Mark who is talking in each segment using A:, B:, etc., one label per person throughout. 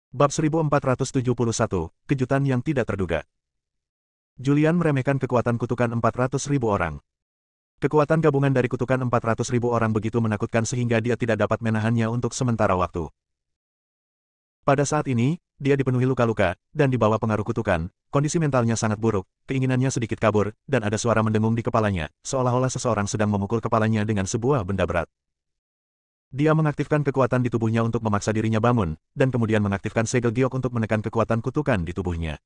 A: Bab 1471, Kejutan yang tidak terduga. Julian meremehkan kekuatan kutukan 400.000 orang. Kekuatan gabungan dari kutukan 400.000 orang begitu menakutkan sehingga dia tidak dapat menahannya untuk sementara waktu. Pada saat ini, dia dipenuhi luka-luka, dan di bawah pengaruh kutukan, kondisi mentalnya sangat buruk, keinginannya sedikit kabur, dan ada suara mendengung di kepalanya, seolah-olah seseorang sedang memukul kepalanya dengan sebuah benda berat. Dia mengaktifkan kekuatan di tubuhnya untuk memaksa dirinya bangun, dan kemudian mengaktifkan segel giok untuk menekan kekuatan kutukan di tubuhnya.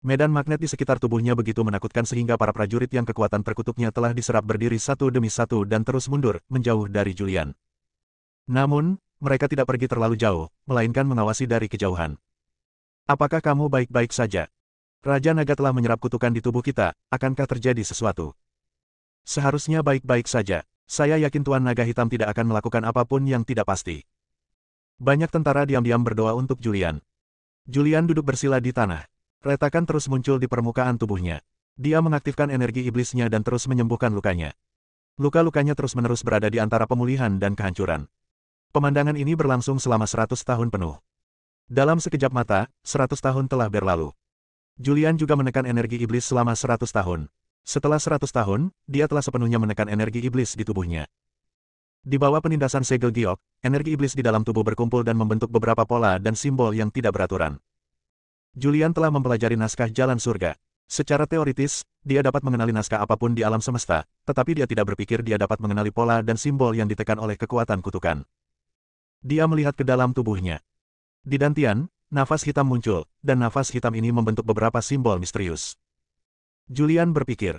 A: Medan magnet di sekitar tubuhnya begitu menakutkan sehingga para prajurit yang kekuatan terkutuknya telah diserap berdiri satu demi satu dan terus mundur, menjauh dari Julian. Namun, mereka tidak pergi terlalu jauh, melainkan mengawasi dari kejauhan. Apakah kamu baik-baik saja? Raja Naga telah menyerap kutukan di tubuh kita, akankah terjadi sesuatu? Seharusnya baik-baik saja. Saya yakin Tuan Naga Hitam tidak akan melakukan apapun yang tidak pasti. Banyak tentara diam-diam berdoa untuk Julian. Julian duduk bersila di tanah. Retakan terus muncul di permukaan tubuhnya. Dia mengaktifkan energi iblisnya dan terus menyembuhkan lukanya. Luka-lukanya terus-menerus berada di antara pemulihan dan kehancuran. Pemandangan ini berlangsung selama 100 tahun penuh. Dalam sekejap mata, 100 tahun telah berlalu. Julian juga menekan energi iblis selama 100 tahun. Setelah 100 tahun, dia telah sepenuhnya menekan energi iblis di tubuhnya. Di bawah penindasan segel giok, energi iblis di dalam tubuh berkumpul dan membentuk beberapa pola dan simbol yang tidak beraturan. Julian telah mempelajari naskah jalan surga. Secara teoritis, dia dapat mengenali naskah apapun di alam semesta, tetapi dia tidak berpikir dia dapat mengenali pola dan simbol yang ditekan oleh kekuatan kutukan. Dia melihat ke dalam tubuhnya. Di dantian, nafas hitam muncul, dan nafas hitam ini membentuk beberapa simbol misterius. Julian berpikir,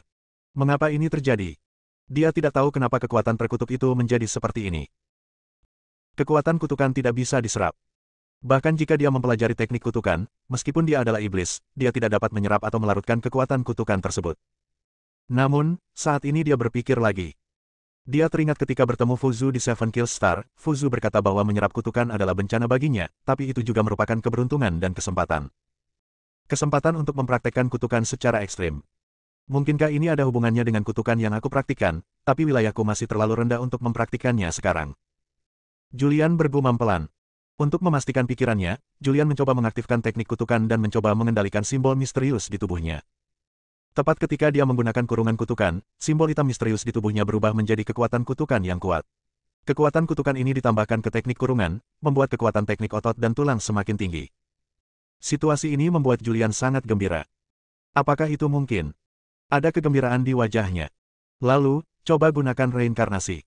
A: mengapa ini terjadi? Dia tidak tahu kenapa kekuatan terkutuk itu menjadi seperti ini. Kekuatan kutukan tidak bisa diserap. Bahkan jika dia mempelajari teknik kutukan, meskipun dia adalah iblis, dia tidak dapat menyerap atau melarutkan kekuatan kutukan tersebut. Namun, saat ini dia berpikir lagi. Dia teringat ketika bertemu Fuzu di Seven Kills Star, Fuzu berkata bahwa menyerap kutukan adalah bencana baginya, tapi itu juga merupakan keberuntungan dan kesempatan. Kesempatan untuk mempraktekkan kutukan secara ekstrim. Mungkinkah ini ada hubungannya dengan kutukan yang aku praktikkan, tapi wilayahku masih terlalu rendah untuk mempraktikannya sekarang. Julian bergumam pelan. Untuk memastikan pikirannya, Julian mencoba mengaktifkan teknik kutukan dan mencoba mengendalikan simbol misterius di tubuhnya. Tepat ketika dia menggunakan kurungan kutukan, simbol hitam misterius di tubuhnya berubah menjadi kekuatan kutukan yang kuat. Kekuatan kutukan ini ditambahkan ke teknik kurungan, membuat kekuatan teknik otot dan tulang semakin tinggi. Situasi ini membuat Julian sangat gembira. Apakah itu mungkin? Ada kegembiraan di wajahnya. Lalu, coba gunakan reinkarnasi.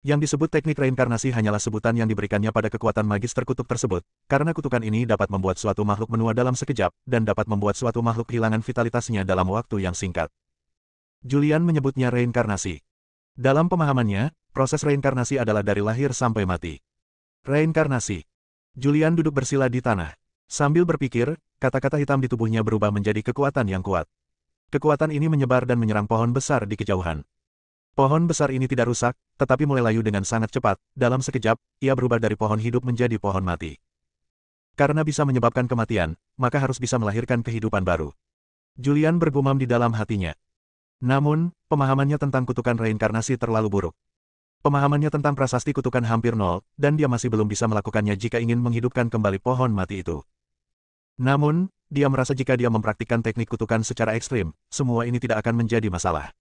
A: Yang disebut teknik reinkarnasi hanyalah sebutan yang diberikannya pada kekuatan magis terkutuk tersebut, karena kutukan ini dapat membuat suatu makhluk menua dalam sekejap, dan dapat membuat suatu makhluk kehilangan vitalitasnya dalam waktu yang singkat. Julian menyebutnya reinkarnasi. Dalam pemahamannya, proses reinkarnasi adalah dari lahir sampai mati. Reinkarnasi. Julian duduk bersila di tanah. Sambil berpikir, kata-kata hitam di tubuhnya berubah menjadi kekuatan yang kuat. Kekuatan ini menyebar dan menyerang pohon besar di kejauhan. Pohon besar ini tidak rusak, tetapi mulai layu dengan sangat cepat. Dalam sekejap, ia berubah dari pohon hidup menjadi pohon mati. Karena bisa menyebabkan kematian, maka harus bisa melahirkan kehidupan baru. Julian bergumam di dalam hatinya. Namun, pemahamannya tentang kutukan reinkarnasi terlalu buruk. Pemahamannya tentang prasasti kutukan hampir nol, dan dia masih belum bisa melakukannya jika ingin menghidupkan kembali pohon mati itu. Namun, dia merasa jika dia mempraktikkan teknik kutukan secara ekstrim, semua ini tidak akan menjadi masalah.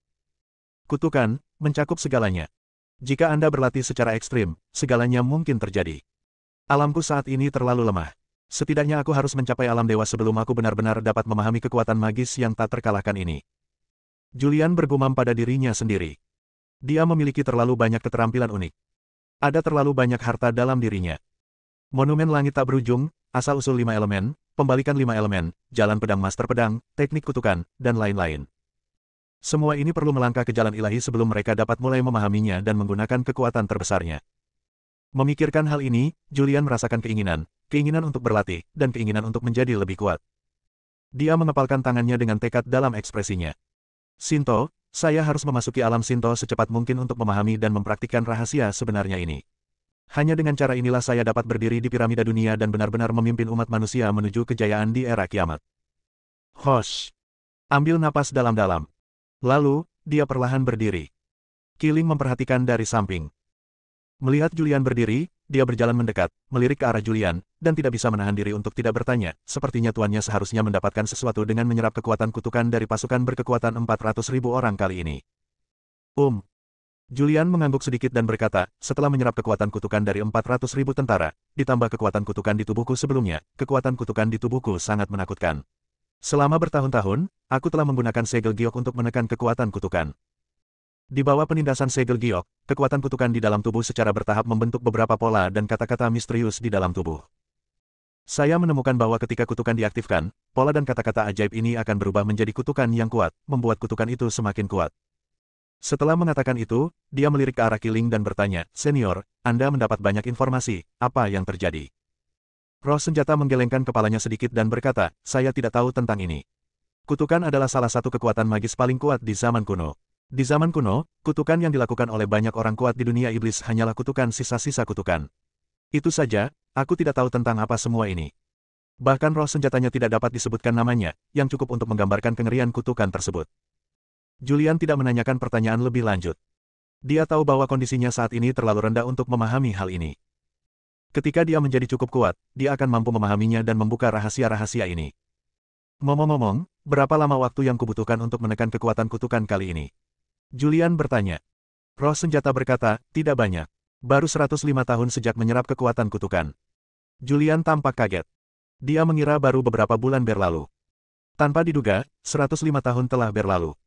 A: Kutukan mencakup segalanya. Jika Anda berlatih secara ekstrim, segalanya mungkin terjadi. Alamku saat ini terlalu lemah. Setidaknya aku harus mencapai alam dewa sebelum aku benar-benar dapat memahami kekuatan magis yang tak terkalahkan ini. Julian bergumam pada dirinya sendiri. Dia memiliki terlalu banyak keterampilan unik. Ada terlalu banyak harta dalam dirinya. Monumen langit tak berujung, asal-usul 5 elemen, pembalikan 5 elemen, jalan pedang master pedang, teknik kutukan, dan lain-lain. Semua ini perlu melangkah ke jalan ilahi sebelum mereka dapat mulai memahaminya dan menggunakan kekuatan terbesarnya. Memikirkan hal ini, Julian merasakan keinginan untuk berlatih, dan keinginan untuk menjadi lebih kuat. Dia mengepalkan tangannya dengan tekad dalam ekspresinya. Shinto, saya harus memasuki alam Shinto secepat mungkin untuk memahami dan mempraktikkan rahasia sebenarnya ini. Hanya dengan cara inilah saya dapat berdiri di piramida dunia dan benar-benar memimpin umat manusia menuju kejayaan di era kiamat. Hosh! Ambil napas dalam-dalam. Lalu, dia perlahan berdiri. Kiling memperhatikan dari samping. Melihat Julian berdiri, dia berjalan mendekat, melirik ke arah Julian, dan tidak bisa menahan diri untuk tidak bertanya, sepertinya tuannya seharusnya mendapatkan sesuatu dengan menyerap kekuatan kutukan dari pasukan berkekuatan 400.000 orang kali ini. Julian mengangguk sedikit dan berkata, setelah menyerap kekuatan kutukan dari 400.000 tentara, ditambah kekuatan kutukan di tubuhku sebelumnya, kekuatan kutukan di tubuhku sangat menakutkan. Selama bertahun-tahun, aku telah menggunakan segel giok untuk menekan kekuatan kutukan. Di bawah penindasan segel giok, kekuatan kutukan di dalam tubuh secara bertahap membentuk beberapa pola dan kata-kata misterius di dalam tubuh. Saya menemukan bahwa ketika kutukan diaktifkan, pola dan kata-kata ajaib ini akan berubah menjadi kutukan yang kuat, membuat kutukan itu semakin kuat. Setelah mengatakan itu, dia melirik ke arah Kiling dan bertanya, "Senior, Anda mendapat banyak informasi, apa yang terjadi?" Roh senjata menggelengkan kepalanya sedikit dan berkata, "Saya tidak tahu tentang ini. Kutukan adalah salah satu kekuatan magis paling kuat di zaman kuno. Di zaman kuno, kutukan yang dilakukan oleh banyak orang kuat di dunia iblis hanyalah kutukan sisa-sisa kutukan. Itu saja, aku tidak tahu tentang apa semua ini." Bahkan roh senjatanya tidak dapat disebutkan namanya, yang cukup untuk menggambarkan kengerian kutukan tersebut. Julian tidak menanyakan pertanyaan lebih lanjut. Dia tahu bahwa kondisinya saat ini terlalu rendah untuk memahami hal ini. Ketika dia menjadi cukup kuat, dia akan mampu memahaminya dan membuka rahasia-rahasia ini. Ngomong-ngomong, berapa lama waktu yang kubutuhkan untuk menekan kekuatan kutukan kali ini? Julian bertanya. Roh senjata berkata, tidak banyak. Baru 105 tahun sejak menyerap kekuatan kutukan. Julian tampak kaget. Dia mengira baru beberapa bulan berlalu. Tanpa diduga, 105 tahun telah berlalu.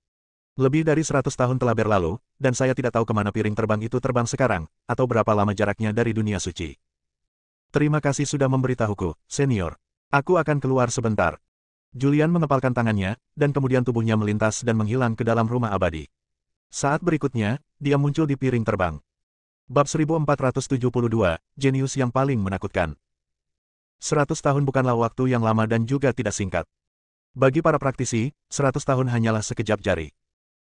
A: Lebih dari 100 tahun telah berlalu, dan saya tidak tahu kemana piring terbang itu terbang sekarang, atau berapa lama jaraknya dari dunia suci. Terima kasih sudah memberitahuku, senior. Aku akan keluar sebentar. Julian mengepalkan tangannya, dan kemudian tubuhnya melintas dan menghilang ke dalam rumah abadi. Saat berikutnya, dia muncul di piring terbang. Bab 1472, Jenius yang paling menakutkan. 100 tahun bukanlah waktu yang lama dan juga tidak singkat. Bagi para praktisi, 100 tahun hanyalah sekejap jari.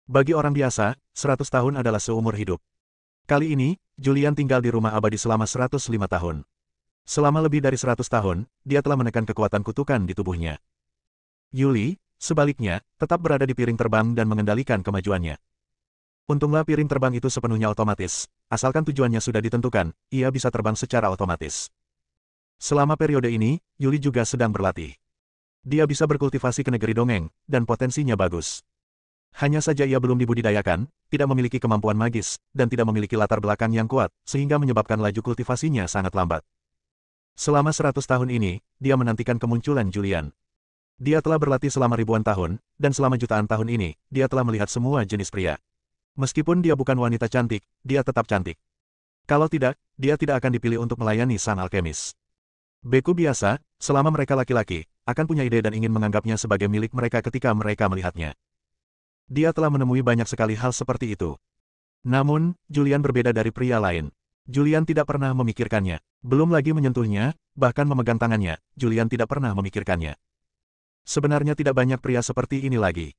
A: Bagi orang biasa, 100 tahun adalah seumur hidup. Kali ini, Julian tinggal di rumah abadi selama 105 tahun. Selama lebih dari 100 tahun, dia telah menekan kekuatan kutukan di tubuhnya. Yuli, sebaliknya, tetap berada di piring terbang dan mengendalikan kemajuannya. Untunglah piring terbang itu sepenuhnya otomatis, asalkan tujuannya sudah ditentukan, ia bisa terbang secara otomatis. Selama periode ini, Yuli juga sedang berlatih. Dia bisa berkultivasi ke negeri dongeng, dan potensinya bagus. Hanya saja ia belum dibudidayakan, tidak memiliki kemampuan magis, dan tidak memiliki latar belakang yang kuat, sehingga menyebabkan laju kultivasinya sangat lambat. Selama 100 tahun ini, dia menantikan kemunculan Julian. Dia telah berlatih selama ribuan tahun, dan selama jutaan tahun ini, dia telah melihat semua jenis pria. Meskipun dia bukan wanita cantik, dia tetap cantik. Kalau tidak, dia tidak akan dipilih untuk melayani sang alkemis. Beku biasa, selama mereka laki-laki, akan punya ide dan ingin menganggapnya sebagai milik mereka ketika mereka melihatnya. Dia telah menemui banyak sekali hal seperti itu. Namun, Julian berbeda dari pria lain. Julian tidak pernah memikirkannya. Belum lagi menyentuhnya, bahkan memegang tangannya, Julian tidak pernah memikirkannya. Sebenarnya tidak banyak pria seperti ini lagi.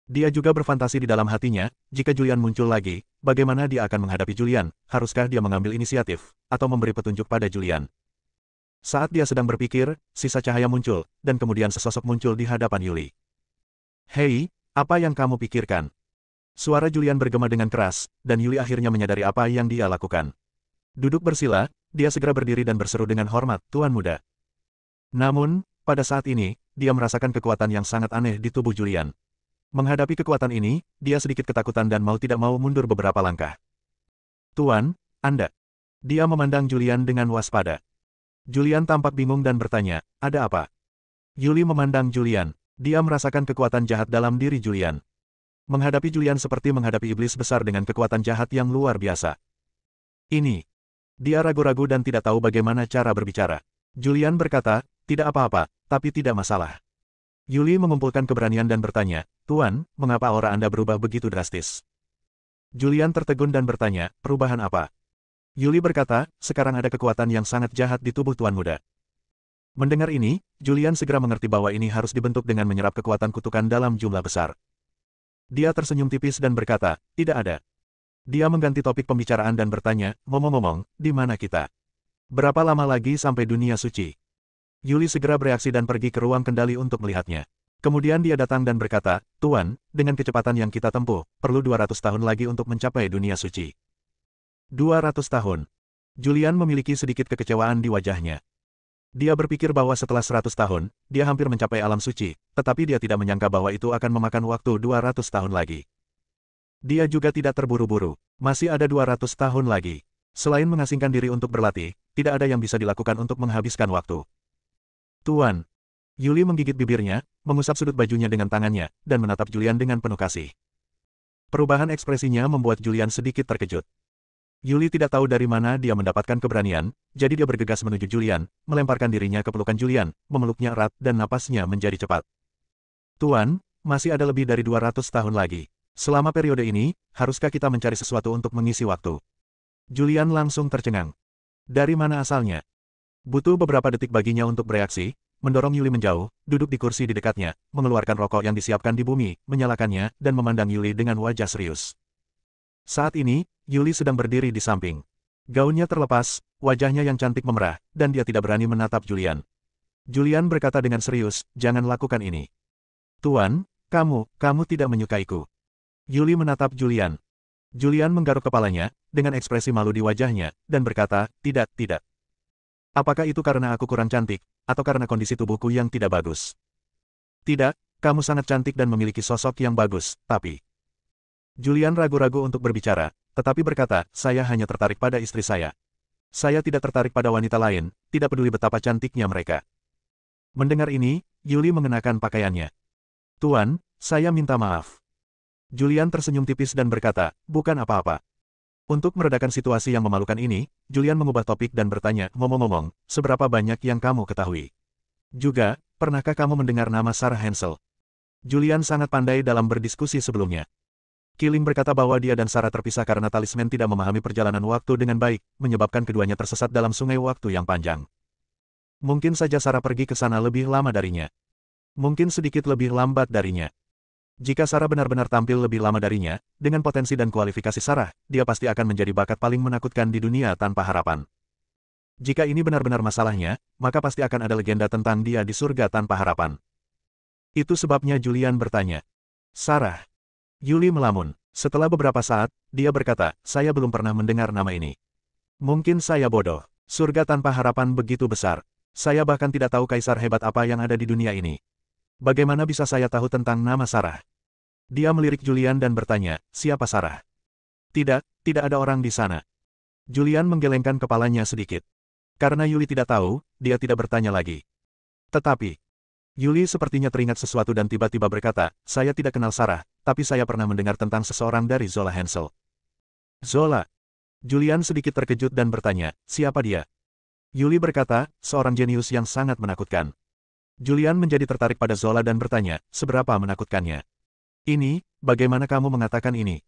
A: Dia juga berfantasi di dalam hatinya, jika Julian muncul lagi, bagaimana dia akan menghadapi Julian, haruskah dia mengambil inisiatif, atau memberi petunjuk pada Julian. Saat dia sedang berpikir, sisa cahaya muncul, dan kemudian sesosok muncul di hadapan Yuli. "Hei, apa yang kamu pikirkan?" Suara Julian bergema dengan keras, dan Yuli akhirnya menyadari apa yang dia lakukan. Duduk bersila, dia segera berdiri dan berseru dengan hormat, "Tuan muda." Namun, pada saat ini, dia merasakan kekuatan yang sangat aneh di tubuh Julian. Menghadapi kekuatan ini, dia sedikit ketakutan dan mau tidak mau mundur beberapa langkah. "Tuan, Anda." Dia memandang Julian dengan waspada. Julian tampak bingung dan bertanya, "Ada apa?" Yuli memandang Julian. Dia merasakan kekuatan jahat dalam diri Julian. Menghadapi Julian seperti menghadapi iblis besar dengan kekuatan jahat yang luar biasa. Ini. Dia ragu-ragu dan tidak tahu bagaimana cara berbicara. Julian berkata, "Tidak apa-apa, tapi tidak masalah." Yuli mengumpulkan keberanian dan bertanya, "Tuan, mengapa aura Anda berubah begitu drastis?" Julian tertegun dan bertanya, "Perubahan apa?" Yuli berkata, "Sekarang ada kekuatan yang sangat jahat di tubuh Tuan muda." Mendengar ini, Julian segera mengerti bahwa ini harus dibentuk dengan menyerap kekuatan kutukan dalam jumlah besar. Dia tersenyum tipis dan berkata, "Tidak ada." Dia mengganti topik pembicaraan dan bertanya, "Ngomong-ngomong, di mana kita? Berapa lama lagi sampai dunia suci?" Yuli segera bereaksi dan pergi ke ruang kendali untuk melihatnya. Kemudian dia datang dan berkata, "Tuan, dengan kecepatan yang kita tempuh, perlu 200 tahun lagi untuk mencapai dunia suci." 200 tahun. Julian memiliki sedikit kekecewaan di wajahnya. Dia berpikir bahwa setelah 100 tahun, dia hampir mencapai alam suci, tetapi dia tidak menyangka bahwa itu akan memakan waktu 200 tahun lagi. Dia juga tidak terburu-buru. Masih ada 200 tahun lagi. Selain mengasingkan diri untuk berlatih, tidak ada yang bisa dilakukan untuk menghabiskan waktu. Tuan. Yuli menggigit bibirnya, mengusap sudut bajunya dengan tangannya, dan menatap Julian dengan penuh kasih. Perubahan ekspresinya membuat Julian sedikit terkejut. Yuli tidak tahu dari mana dia mendapatkan keberanian, jadi dia bergegas menuju Julian, melemparkan dirinya ke pelukan Julian, memeluknya erat dan napasnya menjadi cepat. Tuan, masih ada lebih dari 200 tahun lagi. Selama periode ini, haruskah kita mencari sesuatu untuk mengisi waktu? Julian langsung tercengang. Dari mana asalnya? Butuh beberapa detik baginya untuk bereaksi, mendorong Yuli menjauh, duduk di kursi di dekatnya, mengeluarkan rokok yang disiapkan di bumi, menyalakannya, dan memandang Yuli dengan wajah serius. Saat ini, Yuli sedang berdiri di samping. Gaunnya terlepas, wajahnya yang cantik memerah, dan dia tidak berani menatap Julian. Julian berkata dengan serius, "Jangan lakukan ini." "Tuan, kamu tidak menyukaiku." Yuli menatap Julian. Julian menggaruk kepalanya, dengan ekspresi malu di wajahnya, dan berkata, "Tidak, tidak. Apakah itu karena aku kurang cantik, atau karena kondisi tubuhku yang tidak bagus?" "Tidak, kamu sangat cantik dan memiliki sosok yang bagus, tapi..." Julian ragu-ragu untuk berbicara, tetapi berkata, "Saya hanya tertarik pada istri saya. Saya tidak tertarik pada wanita lain, tidak peduli betapa cantiknya mereka." Mendengar ini, Yuli mengenakan pakaiannya. "Tuan, saya minta maaf." Julian tersenyum tipis dan berkata, "Bukan apa-apa." Untuk meredakan situasi yang memalukan ini, Julian mengubah topik dan bertanya, "Ngomong-ngomong, seberapa banyak yang kamu ketahui? Juga, pernahkah kamu mendengar nama Sarah Hansel?" Julian sangat pandai dalam berdiskusi sebelumnya. Killing berkata bahwa dia dan Sarah terpisah karena talisman tidak memahami perjalanan waktu dengan baik, menyebabkan keduanya tersesat dalam sungai waktu yang panjang. Mungkin saja Sarah pergi ke sana lebih lama darinya. Mungkin sedikit lebih lambat darinya. Jika Sarah benar-benar tampil lebih lama darinya, dengan potensi dan kualifikasi Sarah, dia pasti akan menjadi bakat paling menakutkan di dunia tanpa harapan. Jika ini benar-benar masalahnya, maka pasti akan ada legenda tentang dia di surga tanpa harapan. Itu sebabnya Julian bertanya, "Sarah?" Yuli melamun. Setelah beberapa saat, dia berkata, "Saya belum pernah mendengar nama ini. Mungkin saya bodoh. Surga tanpa harapan begitu besar. Saya bahkan tidak tahu kaisar hebat apa yang ada di dunia ini. Bagaimana bisa saya tahu tentang nama Sarah?" Dia melirik Julian dan bertanya, "Siapa Sarah?" Tidak ada orang di sana." Julian menggelengkan kepalanya sedikit. Karena Yuli tidak tahu, dia tidak bertanya lagi. Tetapi, Yuli sepertinya teringat sesuatu dan tiba-tiba berkata, "Saya tidak kenal Sarah, tapi saya pernah mendengar tentang seseorang dari Zola Hansel." "Zola?" Julian sedikit terkejut dan bertanya, "Siapa dia?" Yuli berkata, "Seorang jenius yang sangat menakutkan." Julian menjadi tertarik pada Zola dan bertanya, "Seberapa menakutkannya?" "Ini, bagaimana kamu mengatakan ini?"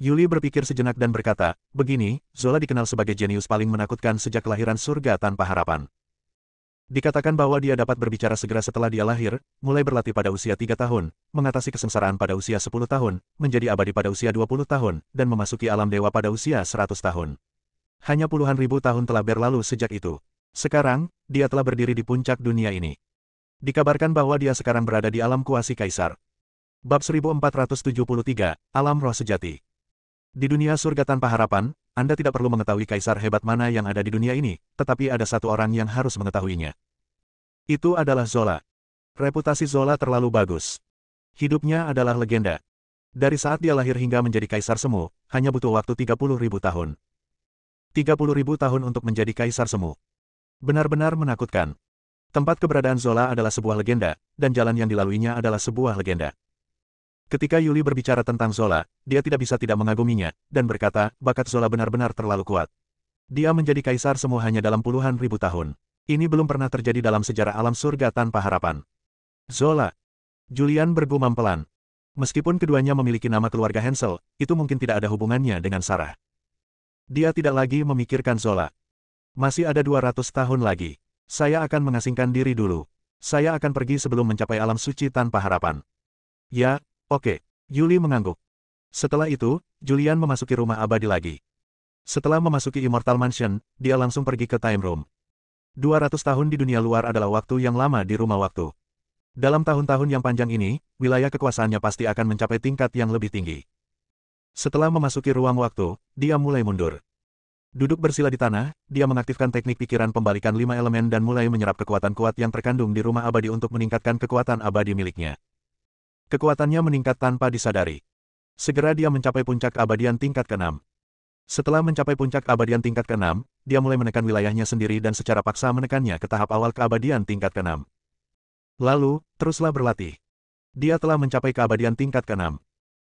A: Yuli berpikir sejenak dan berkata, "Begini, Zola dikenal sebagai jenius paling menakutkan sejak kelahiran surga tanpa harapan. Dikatakan bahwa dia dapat berbicara segera setelah dia lahir, mulai berlatih pada usia 3 tahun, mengatasi kesengsaraan pada usia 10 tahun, menjadi abadi pada usia 20 tahun, dan memasuki alam dewa pada usia 100 tahun. Hanya puluhan ribu tahun telah berlalu sejak itu. Sekarang, dia telah berdiri di puncak dunia ini. Dikabarkan bahwa dia sekarang berada di alam kuasi kaisar." Bab 1473, Alam Roh Sejati. Di dunia surga tanpa harapan, Anda tidak perlu mengetahui kaisar hebat mana yang ada di dunia ini, tetapi ada satu orang yang harus mengetahuinya. Itu adalah Zola. Reputasi Zola terlalu bagus. Hidupnya adalah legenda. Dari saat dia lahir hingga menjadi kaisar semu, hanya butuh waktu 30.000 tahun. 30.000 tahun untuk menjadi kaisar semu. Benar-benar menakutkan. Tempat keberadaan Zola adalah sebuah legenda, dan jalan yang dilaluinya adalah sebuah legenda. Ketika Yuli berbicara tentang Zola, dia tidak bisa tidak mengaguminya, dan berkata, bakat Zola benar-benar terlalu kuat. Dia menjadi kaisar semu hanya dalam puluhan ribu tahun. Ini belum pernah terjadi dalam sejarah alam surga tanpa harapan. Zola. Julian bergumam pelan. Meskipun keduanya memiliki nama keluarga Hansel, itu mungkin tidak ada hubungannya dengan Sarah. Dia tidak lagi memikirkan Zola. Masih ada 200 tahun lagi. Saya akan mengasingkan diri dulu. Saya akan pergi sebelum mencapai alam suci tanpa harapan. Ya, oke. Yuli mengangguk. Setelah itu, Julian memasuki rumah abadi lagi. Setelah memasuki Immortal Mansion, dia langsung pergi ke Time Room. 200 tahun di dunia luar adalah waktu yang lama di rumah waktu. Dalam tahun-tahun yang panjang ini, wilayah kekuasaannya pasti akan mencapai tingkat yang lebih tinggi. Setelah memasuki ruang waktu, dia mulai mundur. Duduk bersila di tanah, dia mengaktifkan teknik pikiran pembalikan 5 elemen dan mulai menyerap kekuatan kuat yang terkandung di rumah abadi untuk meningkatkan kekuatan abadi miliknya. Kekuatannya meningkat tanpa disadari. Segera dia mencapai puncak keabadian tingkat ke-6. Setelah mencapai puncak keabadian tingkat ke-6, dia mulai menekan wilayahnya sendiri dan secara paksa menekannya ke tahap awal keabadian tingkat ke-6. Lalu, teruslah berlatih. Dia telah mencapai keabadian tingkat ke-6.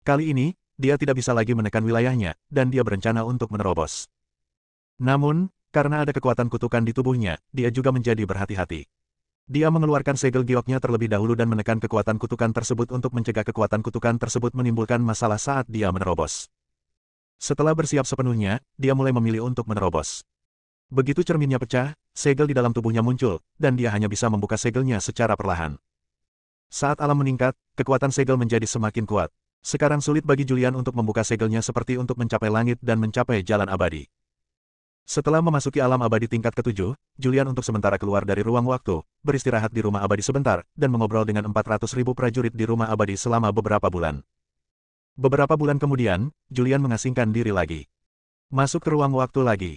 A: Kali ini, dia tidak bisa lagi menekan wilayahnya, dan dia berencana untuk menerobos. Namun, karena ada kekuatan kutukan di tubuhnya, dia juga menjadi berhati-hati. Dia mengeluarkan segel gioknya terlebih dahulu dan menekan kekuatan kutukan tersebut untuk mencegah kekuatan kutukan tersebut menimbulkan masalah saat dia menerobos. Setelah bersiap sepenuhnya, dia mulai memilih untuk menerobos. Begitu cerminnya pecah, segel di dalam tubuhnya muncul, dan dia hanya bisa membuka segelnya secara perlahan. Saat alam meningkat, kekuatan segel menjadi semakin kuat. Sekarang sulit bagi Julian untuk membuka segelnya seperti untuk mencapai langit dan mencapai jalan abadi. Setelah memasuki alam abadi tingkat ke-7, Julian untuk sementara keluar dari ruang waktu, beristirahat di rumah abadi sebentar, dan mengobrol dengan 400.000 prajurit di rumah abadi selama beberapa bulan. Beberapa bulan kemudian, Julian mengasingkan diri lagi. Masuk ke ruang waktu lagi.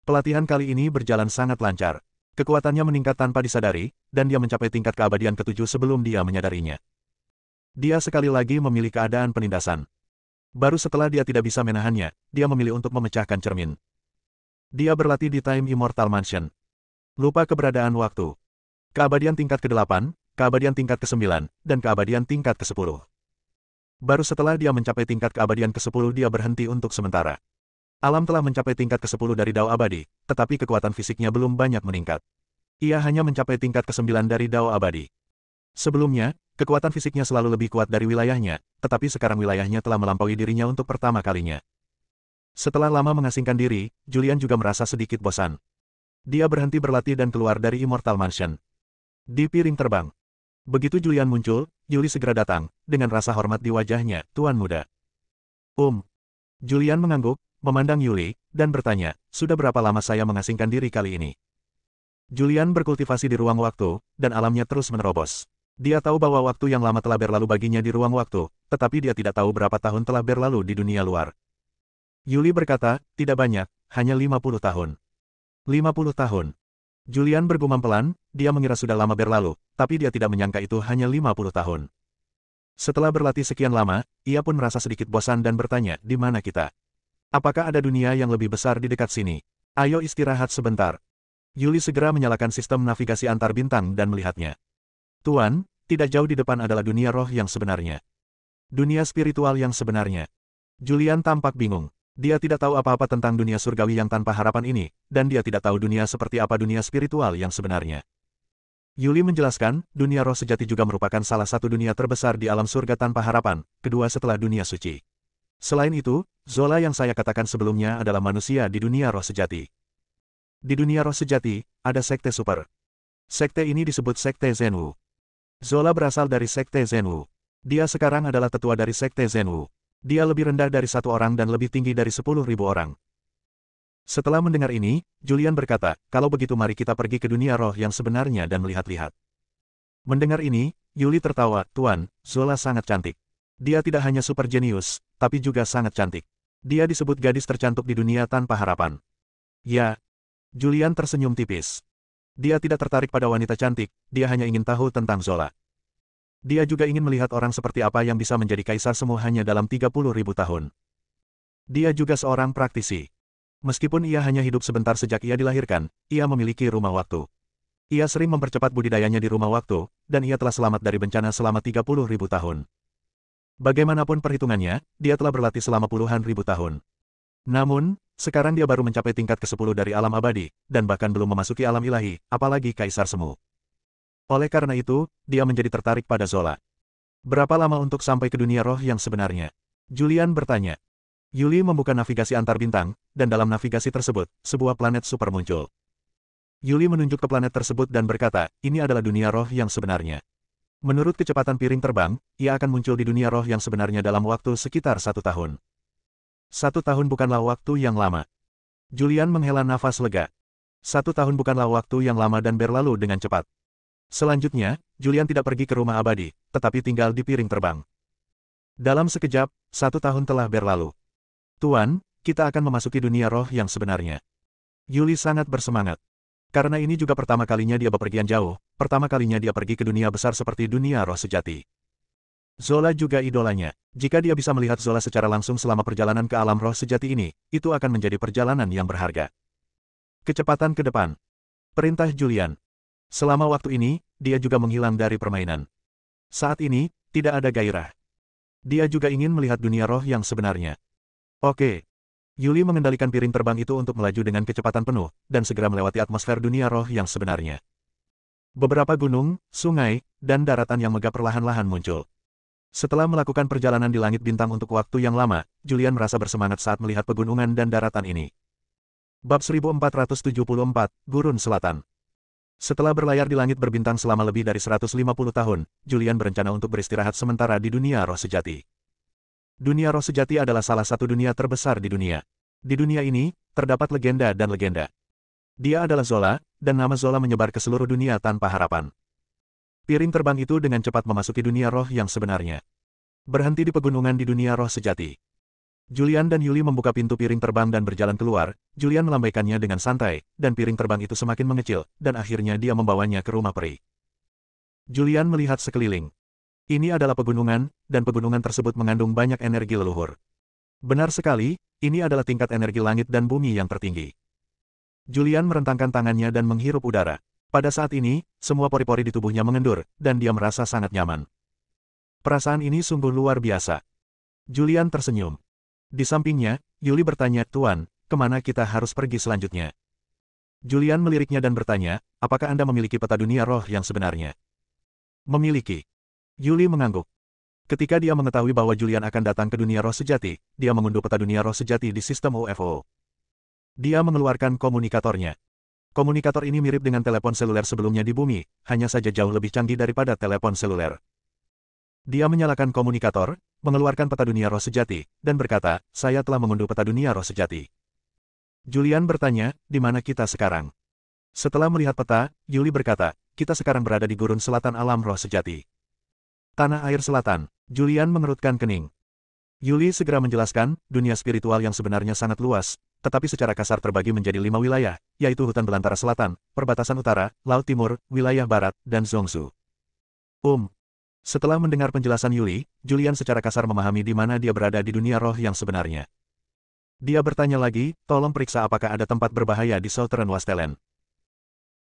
A: Pelatihan kali ini berjalan sangat lancar. Kekuatannya meningkat tanpa disadari, dan dia mencapai tingkat keabadian ke-7 sebelum dia menyadarinya. Dia sekali lagi memilih keadaan penindasan. Baru setelah dia tidak bisa menahannya, dia memilih untuk memecahkan cermin. Dia berlatih di Time Immortal Mansion. Lupa keberadaan waktu. Keabadian tingkat ke-8, keabadian tingkat ke-9, dan keabadian tingkat ke-10. Baru setelah dia mencapai tingkat keabadian ke-10 dia berhenti untuk sementara. Alam telah mencapai tingkat ke-10 dari Dao Abadi, tetapi kekuatan fisiknya belum banyak meningkat. Ia hanya mencapai tingkat ke-9 dari Dao Abadi. Sebelumnya, kekuatan fisiknya selalu lebih kuat dari wilayahnya, tetapi sekarang wilayahnya telah melampaui dirinya untuk pertama kalinya. Setelah lama mengasingkan diri, Julian juga merasa sedikit bosan. Dia berhenti berlatih dan keluar dari Immortal Mansion. Di piring terbang. Begitu Julian muncul, Yuli segera datang, dengan rasa hormat di wajahnya, Tuan Muda. Julian mengangguk, memandang Yuli, dan bertanya, sudah berapa lama saya mengasingkan diri kali ini? Julian berkultivasi di ruang waktu, dan alamnya terus menerobos. Dia tahu bahwa waktu yang lama telah berlalu baginya di ruang waktu, tetapi dia tidak tahu berapa tahun telah berlalu di dunia luar. Yuli berkata, tidak banyak, hanya 50 tahun. 50 tahun. Julian bergumam pelan, dia mengira sudah lama berlalu, tapi dia tidak menyangka itu hanya 50 tahun. Setelah berlatih sekian lama, ia pun merasa sedikit bosan dan bertanya, di mana kita? Apakah ada dunia yang lebih besar di dekat sini? Ayo istirahat sebentar. Yuli segera menyalakan sistem navigasi antar bintang dan melihatnya. Tuan, tidak jauh di depan adalah dunia roh yang sebenarnya. Dunia spiritual yang sebenarnya. Julian tampak bingung. Dia tidak tahu apa-apa tentang dunia surgawi yang tanpa harapan ini, dan dia tidak tahu dunia seperti apa dunia spiritual yang sebenarnya. Yuli menjelaskan, dunia roh sejati juga merupakan salah satu dunia terbesar di alam surga tanpa harapan, kedua setelah dunia suci. Selain itu, Zola yang saya katakan sebelumnya adalah manusia di dunia roh sejati. Di dunia roh sejati, ada sekte super. Sekte ini disebut Sekte Zenwu. Zola berasal dari Sekte Zenwu. Dia sekarang adalah tetua dari Sekte Zenwu. Dia lebih rendah dari 1 orang dan lebih tinggi dari 10.000 orang. Setelah mendengar ini, Julian berkata, kalau begitu mari kita pergi ke dunia roh yang sebenarnya dan melihat-lihat. Mendengar ini, Yuli tertawa, Tuan, Zola sangat cantik. Dia tidak hanya super jenius, tapi juga sangat cantik. Dia disebut gadis tercantik di dunia tanpa harapan. Ya. Julian tersenyum tipis. Dia tidak tertarik pada wanita cantik, dia hanya ingin tahu tentang Zola. Dia juga ingin melihat orang seperti apa yang bisa menjadi kaisar semu hanya dalam 30.000 tahun. Dia juga seorang praktisi. Meskipun ia hanya hidup sebentar sejak ia dilahirkan, ia memiliki rumah waktu. Ia sering mempercepat budidayanya di rumah waktu, dan ia telah selamat dari bencana selama 30.000 tahun. Bagaimanapun perhitungannya, dia telah berlatih selama puluhan ribu tahun. Namun, sekarang dia baru mencapai tingkat ke-10 dari alam abadi, dan bahkan belum memasuki alam ilahi, apalagi kaisar semu. Oleh karena itu, dia menjadi tertarik pada Zola. Berapa lama untuk sampai ke dunia roh yang sebenarnya? Julian bertanya. Yuli membuka navigasi antar bintang, dan dalam navigasi tersebut, sebuah planet super muncul. Yuli menunjuk ke planet tersebut dan berkata, ini adalah dunia roh yang sebenarnya. Menurut kecepatan piring terbang, ia akan muncul di dunia roh yang sebenarnya dalam waktu sekitar 1 tahun. 1 tahun bukanlah waktu yang lama. Julian menghela nafas lega. 1 tahun bukanlah waktu yang lama dan berlalu dengan cepat. Selanjutnya, Julian tidak pergi ke rumah abadi, tetapi tinggal di piring terbang. Dalam sekejap, 1 tahun telah berlalu. Tuan, kita akan memasuki dunia roh yang sebenarnya. Yuli sangat bersemangat. Karena ini juga pertama kalinya dia bepergian jauh, pertama kalinya dia pergi ke dunia besar seperti dunia roh sejati. Zola juga idolanya. Jika dia bisa melihat Zola secara langsung selama perjalanan ke alam roh sejati ini, itu akan menjadi perjalanan yang berharga. Kecepatan ke depan. Perintah Julian. Selama waktu ini, dia juga menghilang dari permainan. Saat ini, tidak ada gairah. Dia juga ingin melihat dunia roh yang sebenarnya. Oke. Yuli mengendalikan piring terbang itu untuk melaju dengan kecepatan penuh, dan segera melewati atmosfer dunia roh yang sebenarnya. Beberapa gunung, sungai, dan daratan yang megah perlahan-lahan muncul. Setelah melakukan perjalanan di langit bintang untuk waktu yang lama, Julian merasa bersemangat saat melihat pegunungan dan daratan ini. Bab 1474, Gurun Selatan. Setelah berlayar di langit berbintang selama lebih dari 150 tahun, Julian berencana untuk beristirahat sementara di dunia roh sejati. Dunia roh sejati adalah salah satu dunia terbesar di dunia. Di dunia ini, terdapat legenda dan legenda. Dia adalah Zola, dan nama Zola menyebar ke seluruh dunia tanpa harapan. Piring terbang itu dengan cepat memasuki dunia roh yang sebenarnya. Berhenti di pegunungan di dunia roh sejati. Julian dan Yuli membuka pintu piring terbang dan berjalan keluar. Julian melambaikannya dengan santai, dan piring terbang itu semakin mengecil, dan akhirnya dia membawanya ke rumah peri. Julian melihat sekeliling. Ini adalah pegunungan, dan pegunungan tersebut mengandung banyak energi leluhur. Benar sekali, ini adalah tingkat energi langit dan bumi yang tertinggi. Julian merentangkan tangannya dan menghirup udara. Pada saat ini, semua pori-pori di tubuhnya mengendur, dan dia merasa sangat nyaman. Perasaan ini sungguh luar biasa. Julian tersenyum. Di sampingnya, Yuli bertanya, "Tuan, kemana kita harus pergi selanjutnya?" Julian meliriknya dan bertanya, "Apakah Anda memiliki peta dunia roh yang sebenarnya?" "Memiliki." Yuli mengangguk. Ketika dia mengetahui bahwa Julian akan datang ke dunia roh sejati, dia mengunduh peta dunia roh sejati di sistem UFO. Dia mengeluarkan komunikatornya. Komunikator ini mirip dengan telepon seluler sebelumnya di bumi, hanya saja jauh lebih canggih daripada telepon seluler. Dia menyalakan komunikator, mengeluarkan peta dunia roh sejati, dan berkata, "Saya telah mengunduh peta dunia roh sejati." Julian bertanya, "Di mana kita sekarang?" Setelah melihat peta, Yuli berkata, "Kita sekarang berada di gurun selatan alam roh sejati." Tanah air selatan. Julian mengerutkan kening. Yuli segera menjelaskan, dunia spiritual yang sebenarnya sangat luas, tetapi secara kasar terbagi menjadi 5 wilayah, yaitu hutan belantara selatan, perbatasan utara, laut timur, wilayah barat, dan Zhongsu. Setelah mendengar penjelasan Yuli, Julian secara kasar memahami di mana dia berada di dunia roh yang sebenarnya. Dia bertanya lagi, "Tolong periksa apakah ada tempat berbahaya di Southern Wastelen."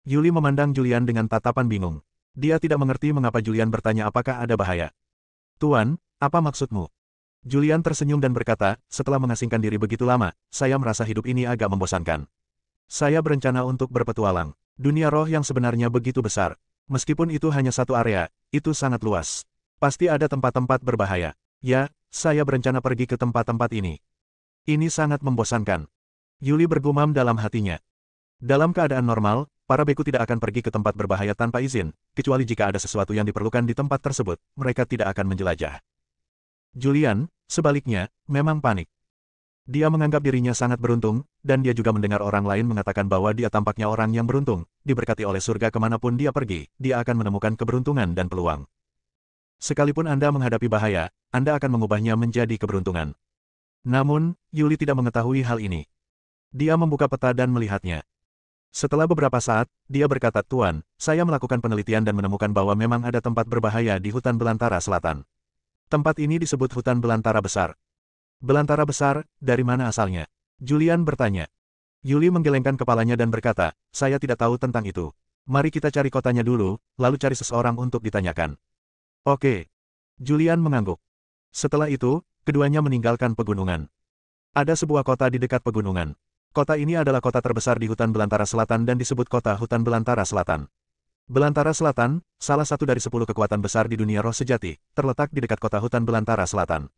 A: Yuli memandang Julian dengan tatapan bingung. Dia tidak mengerti mengapa Julian bertanya apakah ada bahaya. "Tuan, apa maksudmu?" Julian tersenyum dan berkata, "Setelah mengasingkan diri begitu lama, saya merasa hidup ini agak membosankan. Saya berencana untuk berpetualang. Dunia roh yang sebenarnya begitu besar. Meskipun itu hanya satu area, itu sangat luas. Pasti ada tempat-tempat berbahaya. Ya, saya berencana pergi ke tempat-tempat ini. Ini sangat membosankan." Yuli bergumam dalam hatinya. Dalam keadaan normal, para beku tidak akan pergi ke tempat berbahaya tanpa izin, kecuali jika ada sesuatu yang diperlukan di tempat tersebut, mereka tidak akan menjelajah. Julian, sebaliknya, memang panik. Dia menganggap dirinya sangat beruntung, dan dia juga mendengar orang lain mengatakan bahwa dia tampaknya orang yang beruntung, diberkati oleh surga kemanapun dia pergi, dia akan menemukan keberuntungan dan peluang. Sekalipun Anda menghadapi bahaya, Anda akan mengubahnya menjadi keberuntungan. Namun, Yuli tidak mengetahui hal ini. Dia membuka peta dan melihatnya. Setelah beberapa saat, dia berkata, "Tuan, saya melakukan penelitian dan menemukan bahwa memang ada tempat berbahaya di hutan belantara selatan. Tempat ini disebut hutan belantara besar." "Belantara besar, dari mana asalnya?" Julian bertanya. Yuli menggelengkan kepalanya dan berkata, "Saya tidak tahu tentang itu. Mari kita cari kotanya dulu, lalu cari seseorang untuk ditanyakan." "Oke." Julian mengangguk. Setelah itu, keduanya meninggalkan pegunungan. Ada sebuah kota di dekat pegunungan. Kota ini adalah kota terbesar di hutan belantara selatan dan disebut kota hutan belantara selatan. Belantara selatan, salah satu dari 10 kekuatan besar di dunia roh sejati, terletak di dekat kota hutan belantara selatan.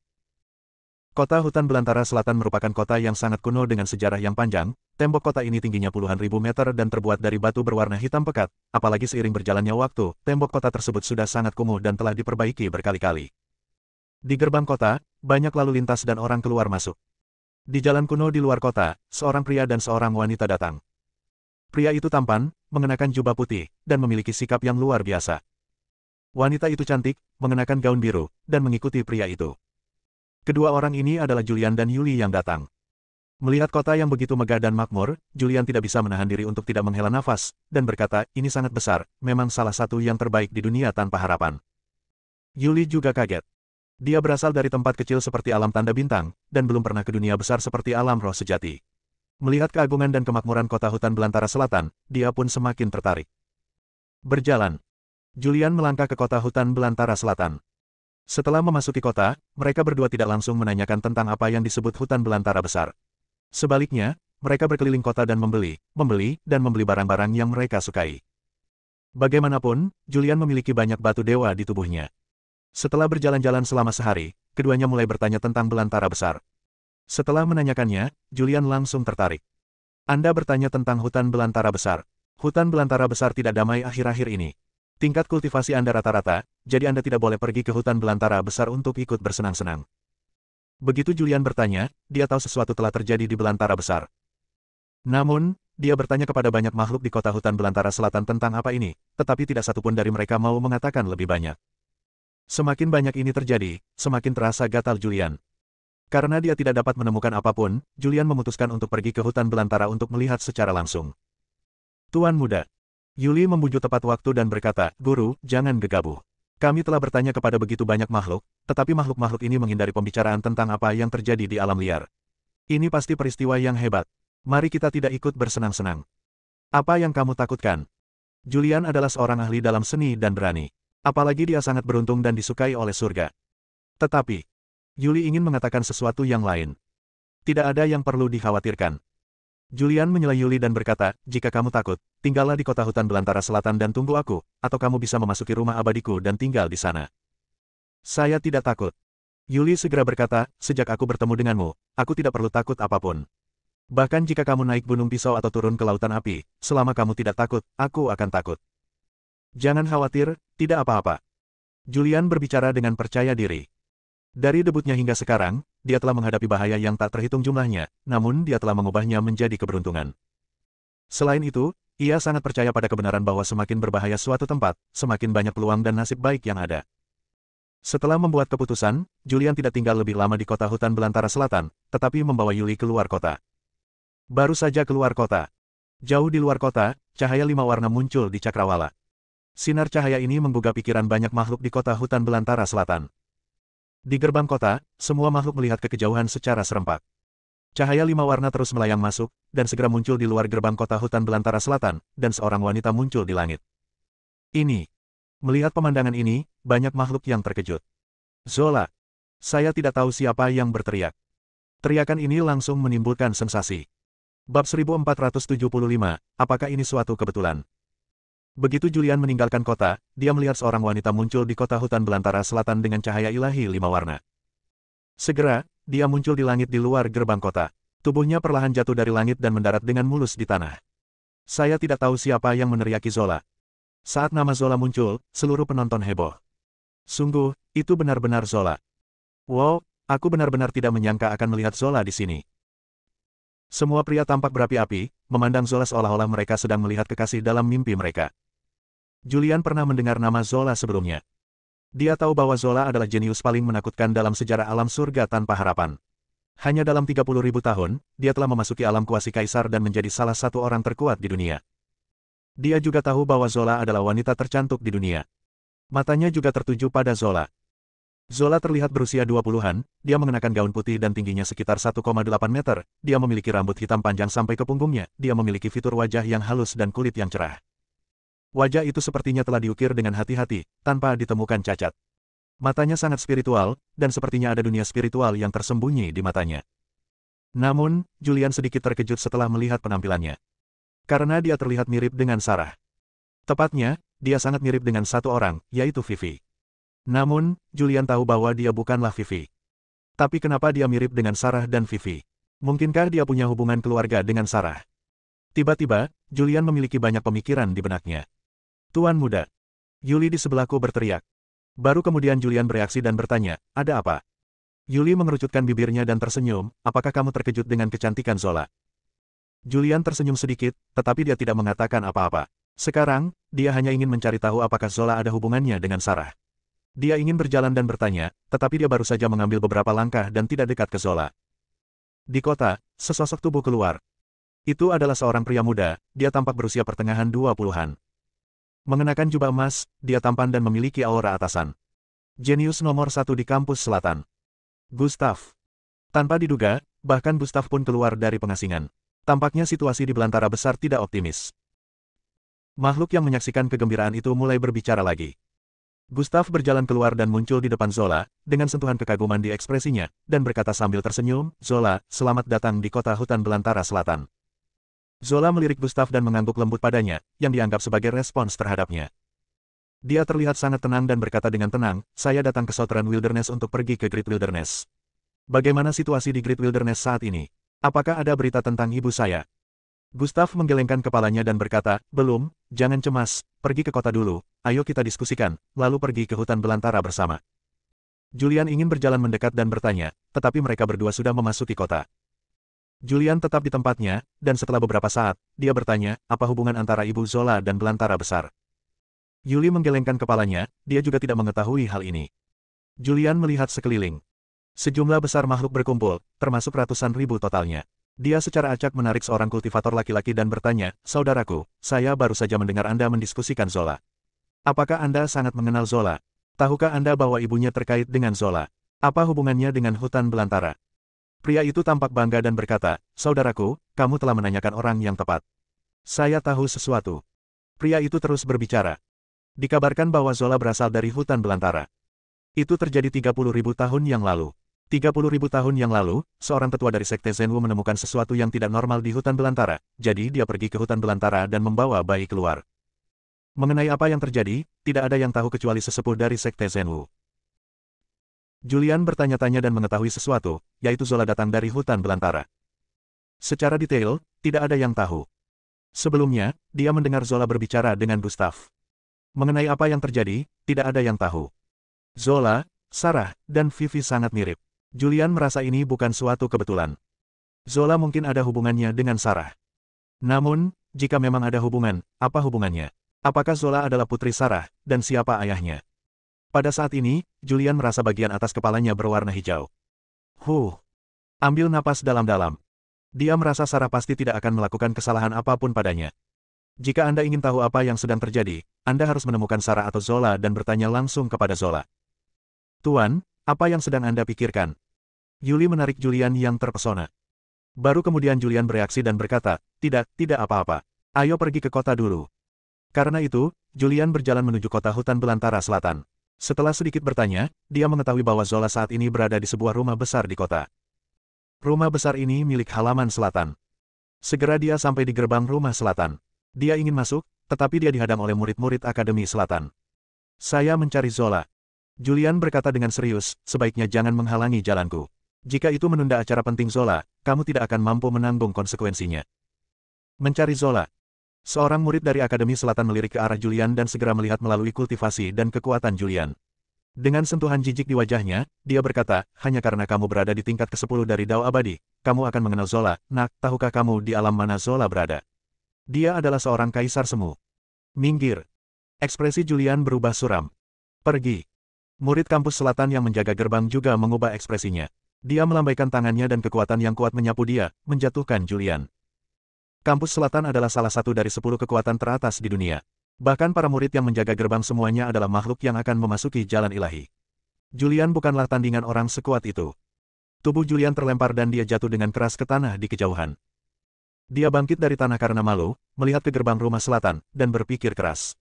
A: Kota hutan belantara selatan merupakan kota yang sangat kuno dengan sejarah yang panjang. Tembok kota ini tingginya puluhan ribu meter dan terbuat dari batu berwarna hitam pekat, apalagi seiring berjalannya waktu, tembok kota tersebut sudah sangat kumuh dan telah diperbaiki berkali-kali. Di gerbang kota, banyak lalu lintas dan orang keluar masuk. Di jalan kuno di luar kota, seorang pria dan seorang wanita datang. Pria itu tampan, mengenakan jubah putih, dan memiliki sikap yang luar biasa. Wanita itu cantik, mengenakan gaun biru, dan mengikuti pria itu. Kedua orang ini adalah Julian dan Yuli yang datang. Melihat kota yang begitu megah dan makmur, Julian tidak bisa menahan diri untuk tidak menghela nafas, dan berkata, ini sangat besar, memang salah satu yang terbaik di dunia tanpa harapan. Yuli juga kaget. Dia berasal dari tempat kecil seperti alam tanda bintang, dan belum pernah ke dunia besar seperti alam roh sejati. Melihat keagungan dan kemakmuran kota hutan belantara selatan, dia pun semakin tertarik. Berjalan. Julian melangkah ke kota hutan belantara selatan. Setelah memasuki kota, mereka berdua tidak langsung menanyakan tentang apa yang disebut hutan belantara besar. Sebaliknya, mereka berkeliling kota dan membeli barang-barang yang mereka sukai. Bagaimanapun, Julian memiliki banyak batu dewa di tubuhnya. Setelah berjalan-jalan selama sehari, keduanya mulai bertanya tentang belantara besar. Setelah menanyakannya, Julian langsung tertarik. Anda bertanya tentang hutan belantara besar. Hutan belantara besar tidak damai akhir-akhir ini. Tingkat kultivasi Anda rata-rata, jadi Anda tidak boleh pergi ke hutan belantara besar untuk ikut bersenang-senang. Begitu Julian bertanya, dia tahu sesuatu telah terjadi di belantara besar. Namun, dia bertanya kepada banyak makhluk di kota hutan belantara selatan tentang apa ini, tetapi tidak satupun dari mereka mau mengatakan lebih banyak. Semakin banyak ini terjadi, semakin terasa gatal Julian. Karena dia tidak dapat menemukan apapun, Julian memutuskan untuk pergi ke hutan belantara untuk melihat secara langsung. Tuan muda. Yuli membujuk tepat waktu dan berkata, Guru, jangan gegabah. Kami telah bertanya kepada begitu banyak makhluk, tetapi makhluk-makhluk ini menghindari pembicaraan tentang apa yang terjadi di alam liar. Ini pasti peristiwa yang hebat. Mari kita tidak ikut bersenang-senang. Apa yang kamu takutkan? Julian adalah seorang ahli dalam seni dan berani. Apalagi dia sangat beruntung dan disukai oleh surga. Tetapi, Yuli ingin mengatakan sesuatu yang lain. Tidak ada yang perlu dikhawatirkan. Julian menyela Yuli dan berkata, jika kamu takut, tinggallah di kota hutan belantara selatan dan tunggu aku, atau kamu bisa memasuki rumah abadiku dan tinggal di sana. Saya tidak takut. Yuli segera berkata, sejak aku bertemu denganmu, aku tidak perlu takut apapun. Bahkan jika kamu naik gunung pisau atau turun ke lautan api, selama kamu tidak takut, aku akan takut. Jangan khawatir, tidak apa-apa. Julian berbicara dengan percaya diri. Dari debutnya hingga sekarang, dia telah menghadapi bahaya yang tak terhitung jumlahnya, namun dia telah mengubahnya menjadi keberuntungan. Selain itu, ia sangat percaya pada kebenaran bahwa semakin berbahaya suatu tempat, semakin banyak peluang dan nasib baik yang ada. Setelah membuat keputusan, Julian tidak tinggal lebih lama di kota hutan belantara selatan, tetapi membawa Yuli keluar kota. Baru saja keluar kota. Jauh di luar kota, cahaya 5 warna muncul di cakrawala. Sinar cahaya ini menggugah pikiran banyak makhluk di kota hutan belantara selatan. Di gerbang kota, semua makhluk melihat ke kejauhan secara serempak. Cahaya 5 warna terus melayang masuk, dan segera muncul di luar gerbang kota hutan belantara selatan, dan seorang wanita muncul di langit. Melihat pemandangan ini, banyak makhluk yang terkejut. Zola. Saya tidak tahu siapa yang berteriak. Teriakan ini langsung menimbulkan sensasi. Bab 1475, apakah ini suatu kebetulan? Begitu Julian meninggalkan kota, dia melihat seorang wanita muncul di kota hutan belantara selatan dengan cahaya ilahi 5 warna. Segera, dia muncul di langit di luar gerbang kota. Tubuhnya perlahan jatuh dari langit dan mendarat dengan mulus di tanah. Saya tidak tahu siapa yang meneriaki Zola. Saat nama Zola muncul, seluruh penonton heboh. Sungguh, itu benar-benar Zola. Wow, aku benar-benar tidak menyangka akan melihat Zola di sini. Semua pria tampak berapi-api, memandang Zola seolah-olah mereka sedang melihat kekasih dalam mimpi mereka. Julian pernah mendengar nama Zola sebelumnya. Dia tahu bahwa Zola adalah jenius paling menakutkan dalam sejarah alam surga tanpa harapan. Hanya dalam 30.000 tahun, dia telah memasuki alam kuasi kaisar dan menjadi salah satu orang terkuat di dunia. Dia juga tahu bahwa Zola adalah wanita tercantik di dunia. Matanya juga tertuju pada Zola. Zola terlihat berusia 20-an, dia mengenakan gaun putih dan tingginya sekitar 1,8 meter, dia memiliki rambut hitam panjang sampai ke punggungnya, dia memiliki fitur wajah yang halus dan kulit yang cerah. Wajah itu sepertinya telah diukir dengan hati-hati, tanpa ditemukan cacat. Matanya sangat spiritual, dan sepertinya ada dunia spiritual yang tersembunyi di matanya. Namun, Julian sedikit terkejut setelah melihat penampilannya. Karena dia terlihat mirip dengan Sarah. Tepatnya, dia sangat mirip dengan satu orang, yaitu Vivi. Namun, Julian tahu bahwa dia bukanlah Vivi. Tapi kenapa dia mirip dengan Sarah dan Vivi? Mungkinkah dia punya hubungan keluarga dengan Sarah? Tiba-tiba, Julian memiliki banyak pemikiran di benaknya. Tuan muda. Yuli di sebelahku berteriak. Baru kemudian Julian bereaksi dan bertanya, ada apa? Yuli mengerucutkan bibirnya dan tersenyum, apakah kamu terkejut dengan kecantikan Zola? Julian tersenyum sedikit, tetapi dia tidak mengatakan apa-apa. Sekarang, dia hanya ingin mencari tahu apakah Zola ada hubungannya dengan Sarah. Dia ingin berjalan dan bertanya, tetapi dia baru saja mengambil beberapa langkah dan tidak dekat ke Zola. Di kota, sesosok tubuh keluar. Itu adalah seorang pria muda, dia tampak berusia pertengahan 20-an. Mengenakan jubah emas, dia tampan dan memiliki aura atasan. Jenius nomor 1 di kampus selatan. Gustav. Tanpa diduga, bahkan Gustav pun keluar dari pengasingan. Tampaknya situasi di belantara besar tidak optimis. Makhluk yang menyaksikan kegembiraan itu mulai berbicara lagi. Gustav berjalan keluar dan muncul di depan Zola, dengan sentuhan kekaguman di ekspresinya, dan berkata sambil tersenyum, "Zola, selamat datang di kota hutan belantara selatan." Zola melirik Gustav dan mengangguk lembut padanya, yang dianggap sebagai respons terhadapnya. Dia terlihat sangat tenang dan berkata dengan tenang, "Saya datang ke Southern Wilderness untuk pergi ke Great Wilderness. Bagaimana situasi di Great Wilderness saat ini? Apakah ada berita tentang ibu saya?" Gustav menggelengkan kepalanya dan berkata, "Belum, jangan cemas, pergi ke kota dulu, ayo kita diskusikan, lalu pergi ke hutan belantara bersama." Julian ingin berjalan mendekat dan bertanya, tetapi mereka berdua sudah memasuki kota. Julian tetap di tempatnya, dan setelah beberapa saat, dia bertanya, "Apa hubungan antara Ibu Zola dan belantara besar?" Yuli menggelengkan kepalanya, dia juga tidak mengetahui hal ini. Julian melihat sekeliling. Sejumlah besar makhluk berkumpul, termasuk ratusan ribu totalnya. Dia secara acak menarik seorang kultivator laki-laki dan bertanya, "Saudaraku, saya baru saja mendengar Anda mendiskusikan Zola. Apakah Anda sangat mengenal Zola? Tahukah Anda bahwa ibunya terkait dengan Zola? Apa hubungannya dengan hutan belantara?" Pria itu tampak bangga dan berkata, "Saudaraku, kamu telah menanyakan orang yang tepat. Saya tahu sesuatu." Pria itu terus berbicara. Dikabarkan bahwa Zola berasal dari hutan belantara. Itu terjadi 30.000 tahun yang lalu. 30.000 tahun yang lalu, seorang tetua dari Sekte Zenwu menemukan sesuatu yang tidak normal di hutan belantara, jadi dia pergi ke hutan belantara dan membawa bayi keluar. Mengenai apa yang terjadi, tidak ada yang tahu kecuali sesepuh dari Sekte Zenwu. Julian bertanya-tanya dan mengetahui sesuatu, yaitu Zola datang dari hutan belantara. Secara detail, tidak ada yang tahu. Sebelumnya, dia mendengar Zola berbicara dengan Gustav. Mengenai apa yang terjadi, tidak ada yang tahu. Zola, Sarah, dan Vivi sangat mirip. Julian merasa ini bukan suatu kebetulan. Zola mungkin ada hubungannya dengan Sarah. Namun, jika memang ada hubungan, apa hubungannya? Apakah Zola adalah putri Sarah, dan siapa ayahnya? Pada saat ini, Julian merasa bagian atas kepalanya berwarna hijau. Ambil napas dalam-dalam. Dia merasa Sarah pasti tidak akan melakukan kesalahan apapun padanya. Jika Anda ingin tahu apa yang sedang terjadi, Anda harus menemukan Sarah atau Zola dan bertanya langsung kepada Zola. "Tuan, apa yang sedang Anda pikirkan?" Yuli menarik Julian yang terpesona. Baru kemudian Julian bereaksi dan berkata, tidak apa-apa. Ayo pergi ke kota dulu." Karena itu, Julian berjalan menuju kota hutan belantara selatan. Setelah sedikit bertanya, dia mengetahui bahwa Zola saat ini berada di sebuah rumah besar di kota. Rumah besar ini milik halaman selatan. Segera dia sampai di gerbang rumah selatan. Dia ingin masuk, tetapi dia dihadang oleh murid-murid Akademi Selatan. "Saya mencari Zola." Julian berkata dengan serius, "Sebaiknya jangan menghalangi jalanku. Jika itu menunda acara penting Zola, kamu tidak akan mampu menanggung konsekuensinya." "Mencari Zola." Seorang murid dari Akademi Selatan melirik ke arah Julian dan segera melihat melalui kultivasi dan kekuatan Julian. Dengan sentuhan jijik di wajahnya, dia berkata, "Hanya karena kamu berada di tingkat ke-10 dari Dao Abadi, kamu akan mengenal Zola. Nak, tahukah kamu di alam mana Zola berada? Dia adalah seorang kaisar semu." "Minggir." Ekspresi Julian berubah suram. "Pergi." Murid kampus selatan yang menjaga gerbang juga mengubah ekspresinya. Dia melambaikan tangannya dan kekuatan yang kuat menyapu dia, menjatuhkan Julian. Kampus selatan adalah salah satu dari 10 kekuatan teratas di dunia. Bahkan para murid yang menjaga gerbang semuanya adalah makhluk yang akan memasuki jalan ilahi. Julian bukanlah tandingan orang sekuat itu. Tubuh Julian terlempar dan dia jatuh dengan keras ke tanah di kejauhan. Dia bangkit dari tanah karena malu, melihat ke gerbang rumah selatan, dan berpikir keras.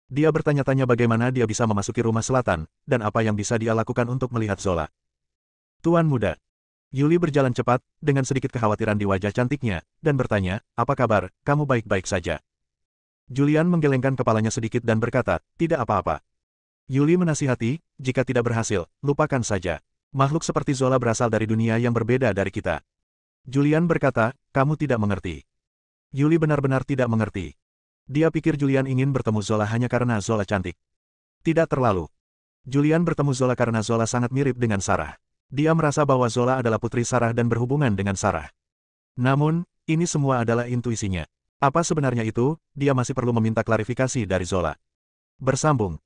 A: Dia bertanya-tanya bagaimana dia bisa memasuki rumah selatan, dan apa yang bisa dia lakukan untuk melihat Zola. "Tuan muda." Yuli berjalan cepat, dengan sedikit kekhawatiran di wajah cantiknya, dan bertanya, "Apa kabar, kamu baik-baik saja?" Julian menggelengkan kepalanya sedikit dan berkata, "Tidak apa-apa." Yuli menasihati, "Jika tidak berhasil, lupakan saja. Makhluk seperti Zola berasal dari dunia yang berbeda dari kita." Julian berkata, "Kamu tidak mengerti." Yuli benar-benar tidak mengerti. Dia pikir Julian ingin bertemu Zola hanya karena Zola cantik. Tidak terlalu. Julian bertemu Zola karena Zola sangat mirip dengan Sarah. Dia merasa bahwa Zola adalah putri Sarah dan berhubungan dengan Sarah. Namun, ini semua adalah intuisinya. Apa sebenarnya itu, dia masih perlu meminta klarifikasi dari Zola. Bersambung.